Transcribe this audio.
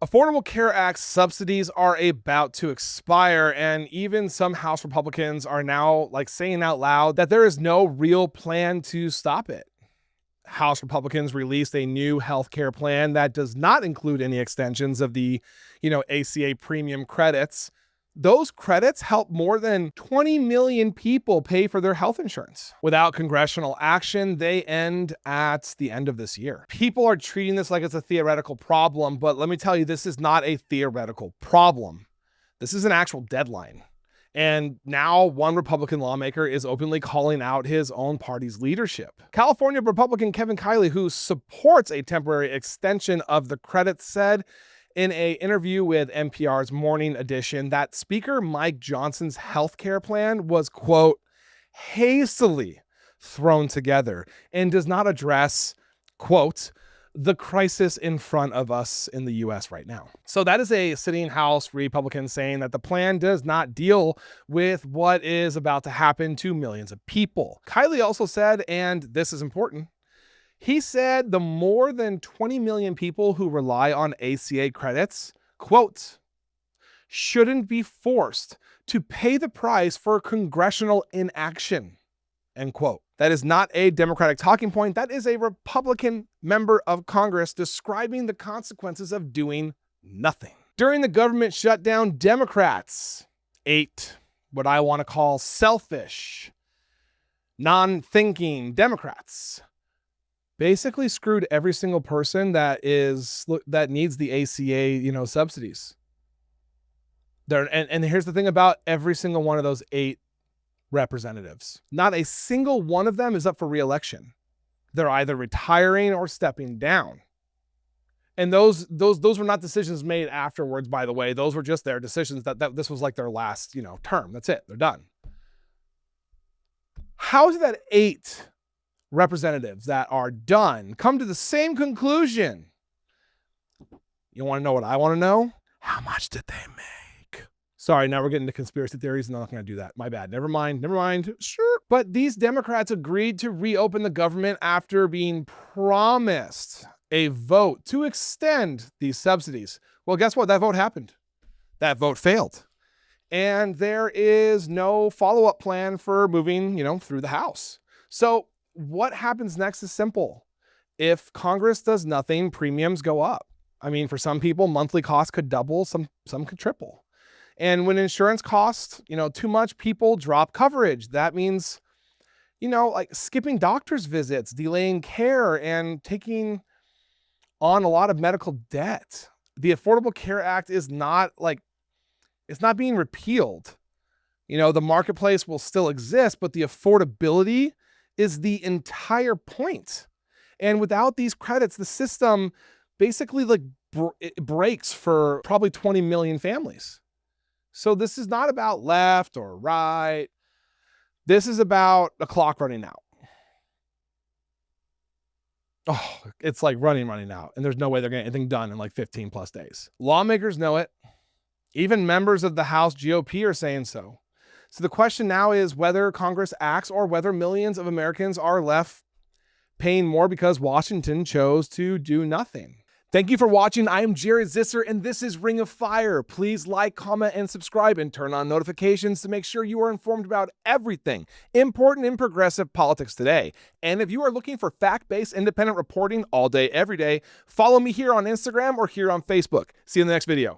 Affordable Care Act subsidies are about to expire, and even some House Republicans are now saying out loud that there is no real plan to stop it. House Republicans released a new health care plan that does not include any extensions of the, ACA premium credits. Those credits help more than 20 million people pay for their health insurance. Without congressional action, they end at the end of this year. People are treating this like it's a theoretical problem, but let me tell you, this is not a theoretical problem. This is an actual deadline. And now one Republican lawmaker is openly calling out his own party's leadership. California Republican Kevin Kiley, who supports a temporary extension of the credits, said in an interview with NPR's Morning Edition that Speaker Mike Johnson's healthcare plan was, quote, hastily thrown together and does not address, quote, the crisis in front of us in the U.S. right now. So that is a sitting House Republican saying that the plan does not deal with what is about to happen to millions of people. Kiley also said, and this is important, he said the more than 20 million people who rely on ACA credits, quote, shouldn't be forced to pay the price for congressional inaction, end quote. That is not a Democratic talking point. That is a Republican member of Congress describing the consequences of doing nothing. During the government shutdown, Democrats ate what I want to call selfish, non-thinking Democrats basically screwed every single person that needs the ACA, subsidies. And here's the thing about every single one of those 8 representatives. Not a single one of them is up for re-election. They're either retiring or stepping down. And those were not decisions made afterwards, by the way. Those were just their decisions that this was like their last, term. That's it. They're done. How is it that 8 representatives that are done come to the same conclusion? You want to know what I want to know? How much did they make? Sorry, now we're getting into conspiracy theories, and I'm not going to do that. My bad. Never mind. Sure. But these Democrats agreed to reopen the government after being promised a vote to extend these subsidies. Well, guess what? That vote happened. That vote failed. And there is no follow-up plan for moving, through the House. So what happens next is simple. If Congress does nothing, premiums go up. I mean, for some people, monthly costs could double, some could triple. And when insurance costs, too much, people drop coverage. That means, skipping doctor's visits, delaying care, and taking on a lot of medical debt. The Affordable Care Act is not it's not being repealed. The marketplace will still exist, but the affordability is the entire point. And without these credits, the system basically it breaks for probably 20 million families. So this is not about left or right. This is about the clock running out. Oh, it's like running out. And there's no way they're getting anything done in 15 plus days. Lawmakers know it. Even members of the House GOP are saying so. So the question now is whether Congress acts or whether millions of Americans are left paying more because Washington chose to do nothing. Thank you for watching. I am Jared Zisser, and this is Ring of Fire. Please like, comment, and subscribe, and turn on notifications to make sure you are informed about everything important in progressive politics today. And if you are looking for fact-based, independent reporting all day, every day, follow me here on Instagram or here on Facebook. See you in the next video.